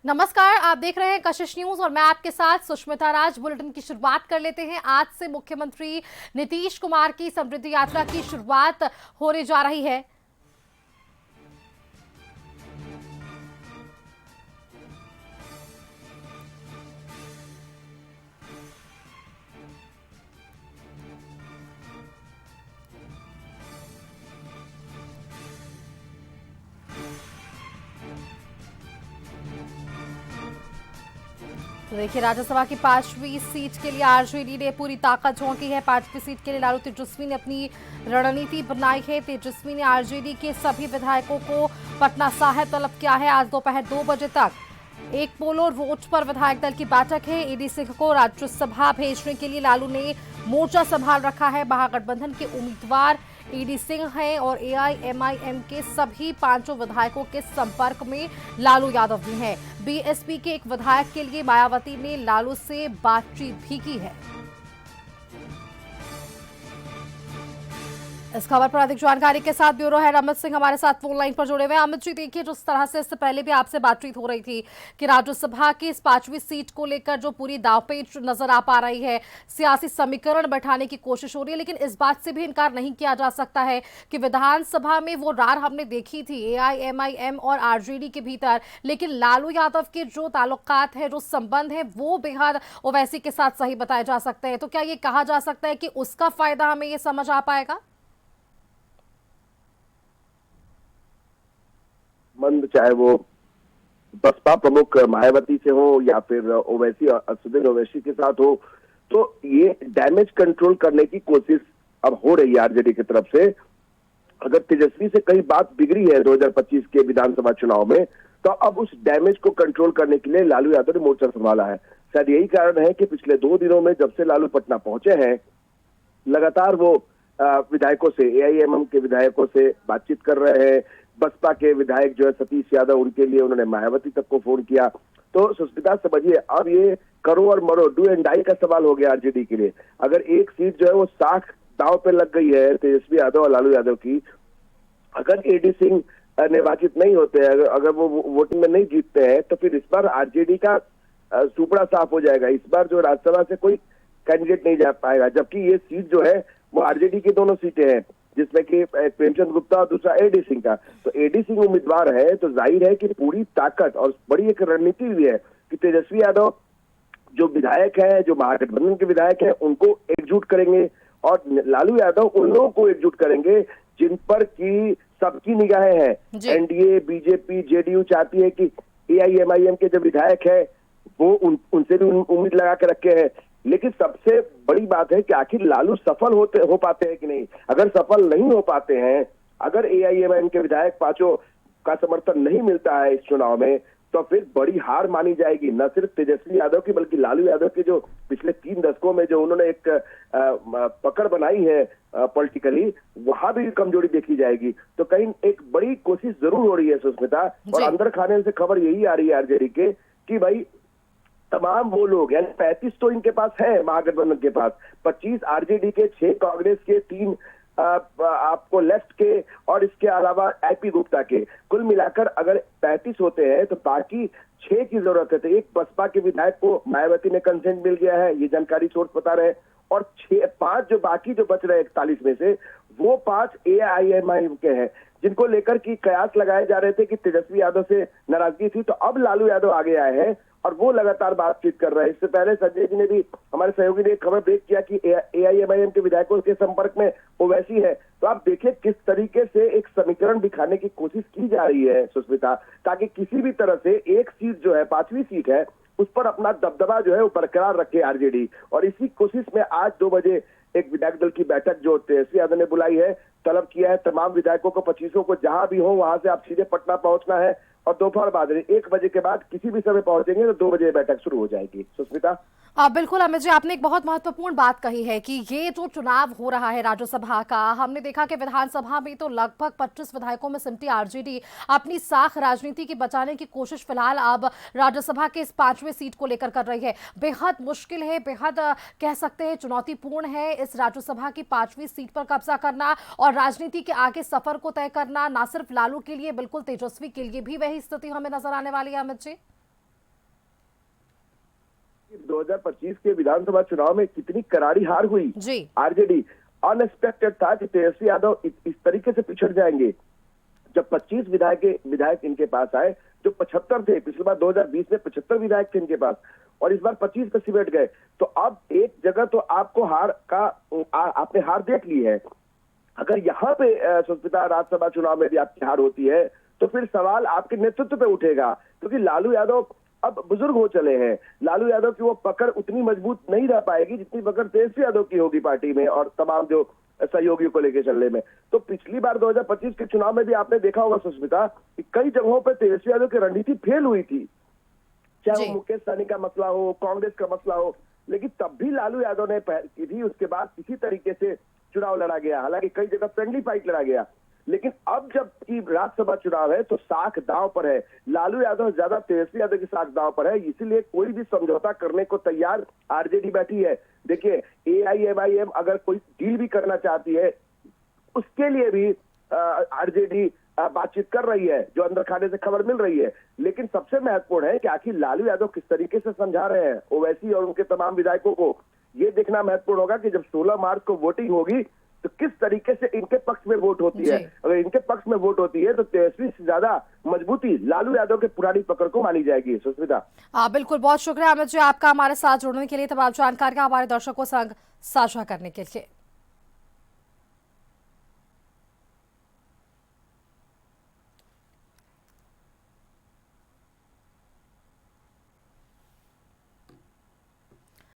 नमस्कार, आप देख रहे हैं कशिश न्यूज और मैं आपके साथ सुष्मिता राज। बुलेटिन की शुरुआत कर लेते हैं। आज से मुख्यमंत्री नीतीश कुमार की समृद्धि यात्रा की शुरुआत होने जा रही है। तो देखिए, राज्यसभा की 5वीं सीट के लिए आरजेडी ने पूरी ताकत झोंकी है। 5वीं सीट के लिए लालू तेजस्वी ने अपनी रणनीति बनाई है। तेजस्वी ने आरजेडी के सभी विधायकों को पटना साहिब तलब किया है। आज दोपहर 2 बजे तक एक पोलो रोड पर विधायक दल की बैठक है। एडी सिंह को राज्यसभा भेजने के लिए लालू ने मोर्चा संभाल रखा है। महागठबंधन के उम्मीदवार एडी सिंह हैं और एआईएमआईएम के सभी 5 विधायकों के संपर्क में लालू यादव भी हैं। बीएसपी के एक विधायक के लिए मायावती ने लालू से बातचीत भी की है। इस खबर पर अधिक जानकारी के साथ ब्यूरो हेड अमित सिंह हमारे साथ फोन लाइन पर जुड़े हुए हैं। अमित जी, देखिए, जिस तरह से इससे पहले भी आपसे बातचीत हो रही थी कि राज्यसभा की इस 5वीं सीट को लेकर जो पूरी दांवपेच नजर आ पा रही है, सियासी समीकरण बैठाने की कोशिश हो रही है, लेकिन इस बात से भी इनकार नहीं किया जा सकता है कि विधानसभा में वो रार हमने देखी थी एआईएमआईएम और आरजेडी के भीतर, लेकिन लालू यादव के जो ताल्लुकात है, जो संबंध है, वो बेहद ओवैसी के साथ सही बताए जा सकते हैं। तो क्या ये कहा जा सकता है कि उसका फायदा हमें ये समझ आ पाएगा? मंद, चाहे वो बसपा प्रमुख मायावती से हो या फिर ओवैसी असदुद्दीन ओवैसी के साथ हो, तो ये डैमेज कंट्रोल करने की कोशिश अब हो रही है आरजेडी की तरफ से। अगर तेजस्वी से कई बात बिगड़ी है 2025 के विधानसभा चुनाव में, तो अब उस डैमेज को कंट्रोल करने के लिए लालू यादव ने मोर्चा संभाला है। शायद यही कारण है कि पिछले 2 दिनों में जब से लालू पटना पहुंचे हैं, लगातार वो विधायकों से, एआईएमएम के विधायकों से बातचीत कर रहे हैं। बसपा के विधायक जो है सतीश यादव, उनके लिए उन्होंने मायावती तक को फोन किया। तो सुष्मिता, समझिए, अब ये करो और मरो, डू एंड डाई का सवाल हो गया आरजेडी के लिए। अगर एक सीट जो है वो साख दांव पे लग गई है तेजस्वी यादव और लालू यादव की, अगर एडी सिंह निर्वाचित नहीं होते हैं, अगर वो वोटिंग में नहीं जीतते हैं, तो फिर इस बार आरजेडी का सुपड़ा साफ हो जाएगा। इस बार जो राज्यसभा से कोई कैंडिडेट नहीं जा पाएगा, जबकि ये सीट जो है वो आरजेडी की दोनों सीटें हैं, जिसमें कि प्रेमचंद गुप्ता और दूसरा एडी सिंह का। तो एडी सिंह उम्मीदवार है, तो जाहिर है कि पूरी ताकत और बड़ी एक रणनीति भी है कि तेजस्वी यादव जो विधायक है, जो महागठबंधन के विधायक है, उनको एकजुट करेंगे और लालू यादव उन लोगों को एकजुट करेंगे जिन पर की सबकी निगाहें हैं। एनडीए, बीजेपी, जेडीयू चाहती है कि एआईएमआईएम के जो विधायक है वो उनसे भी उम्मीद लगा के रखे हैं। लेकिन सबसे बड़ी बात है कि आखिर लालू सफल हो पाते हैं कि नहीं। अगर सफल नहीं हो पाते हैं, अगर एआईएमआईएम के विधायक 5 का समर्थन नहीं मिलता है इस चुनाव में, तो फिर बड़ी हार मानी जाएगी, न सिर्फ तेजस्वी यादव की बल्कि लालू यादव के जो पिछले 3 दशकों में जो उन्होंने एक पकड़ बनाई है पॉलिटिकली, वहां भी कमजोरी देखी जाएगी। तो कहीं एक बड़ी कोशिश जरूर हो रही है सुष्मिता, और अंदर खाने से खबर यही आ रही है आरजेडी के कि भाई तमाम वो लोग, यानी 35 तो इनके पास है महागठबंधन के पास, 25 आरजेडी के, 6 कांग्रेस के, 3 आपको लेफ्ट के और इसके अलावा आईपी गुप्ता के, कुल मिलाकर अगर 35 होते हैं तो बाकी 6 की जरूरत है। तो एक बसपा के विधायक को मायावती ने कंसेंट मिल गया है, ये जानकारी सोर्स बता रहे हैं, और 5 जो बाकी जो बच रहे हैं 41 में से, वो 5 एआईएमआईएम के हैं, जिनको लेकर की कयास लगाए जा रहे थे कि तेजस्वी यादव से नाराजगी थी। तो अब लालू यादव आगे आए हैं और वो लगातार बातचीत कर रहे हैं। इससे पहले संजय जी ने भी, हमारे सहयोगी ने एक खबर ब्रेक किया कि एआईएमआईएम के विधायकों के संपर्क में ओवैसी है। तो आप देखिए किस तरीके से एक समीकरण दिखाने की कोशिश की जा रही है सुष्मिता, ताकि किसी भी तरह से एक सीट जो है, 5वीं सीट है, उस पर अपना दबदबा जो है वो बरकरार रखे आरजेडी। और इसी कोशिश में आज 2 बजे एक विधायक दल की बैठक जो तेजस्वी यादव ने बुलाई है, तलब किया है तमाम विधायकों को, 25 को, जहां भी हो वहां से आप सीधे पटना पहुंचना है, और दोपहर बाद 1 बजे के बाद किसी भी समय पहुंचेंगे तो 2 बजे बैठक शुरू हो जाएगी। सुष्मिता, बिल्कुल अमित जी, आपने एक बहुत महत्वपूर्ण बात कही है कि ये जो चुनाव हो रहा है राज्यसभा का, हमने देखा कि विधानसभा में तो लगभग 25 विधायकों में सिमटी आरजेडी अपनी साख राजनीति की बचाने की कोशिश फिलहाल अब राज्यसभा के इस 5वीं सीट को लेकर कर रही है। बेहद मुश्किल है, बेहद कह सकते हैं चुनौतीपूर्ण है इस राज्यसभा की 5वीं सीट पर कब्जा करना और राजनीति के आगे सफर को तय करना। ना सिर्फ लालू के लिए, बिल्कुल तेजस्वी के लिए भी वही स्थिति हमें नजर आने वाली है। अमित जी, 2025 के विधानसभा चुनाव में कितनी करारी हार हुई जी। आरजेडी। अनएक्सपेक्टेड था कि तेजस्वी यादव इस तरीके से पिछड़ जाएंगे। जब 25 विधायक इनके पास आए, जो 75 थे, पिछली बार 2020 में 75 विधायक थे इनके पास, और इस बार 25 पे सिमट गए। तो अब एक जगह तो आपको आपने हार देख ली है। अगर यहाँ पे सुष्मिता राज्यसभा चुनाव में भी आपकी हार होती है तो फिर सवाल आपके नेतृत्व पे उठेगा, क्योंकि लालू यादव अब बुजुर्ग हो चले हैं। लालू यादव की वो पकड़ उतनी मजबूत नहीं रह पाएगी जितनी पकड़ तेजस्वी यादव की होगी पार्टी में और तमाम जो सहयोगियों को लेकर चलने में। तो पिछली बार 2025 के चुनाव में भी आपने देखा होगा सुष्मिता कि कई जगहों पर तेजस्वी यादव की रणनीति फेल हुई थी, चाहे वो मुकेश सहनी का मसला हो, कांग्रेस का मसला हो, लेकिन तब भी लालू यादव ने पहल की थी। उसके बाद किसी तरीके से चुनाव लड़ा गया, हालांकि कई जगह फ्रेंडली फाइट लड़ा गया, लेकिन अब जब की राज्यसभा चुनाव है तो साख दांव पर है। लालू यादव ज्यादा तेजस्वी यादव की साख दांव पर है, इसीलिए कोई भी समझौता करने को तैयार आरजेडी बैठी है। देखिए, एआईएमआईएम अगर कोई डील भी करना चाहती है उसके लिए भी आरजेडी बातचीत कर रही है, जो अंदर खाने से खबर मिल रही है। लेकिन सबसे महत्वपूर्ण है कि आखिर लालू यादव किस तरीके से समझा रहे हैं ओवैसी और उनके तमाम विधायकों को। ये देखना महत्वपूर्ण होगा कि जब 16 मार्च को वोटिंग होगी तो किस तरीके से इनके पक्ष में वोट होती है। अगर इनके पक्ष में वोट होती है तो तेजस्वी से ज्यादा मजबूती लालू यादव के पुरानी पकड़ को मानी जाएगी। सुष्मिता, बिल्कुल, बहुत शुक्रिया अमित जी आपका हमारे साथ जुड़ने के लिए, तमाम जानकारी हमारे दर्शकों संग साझा करने के लिए।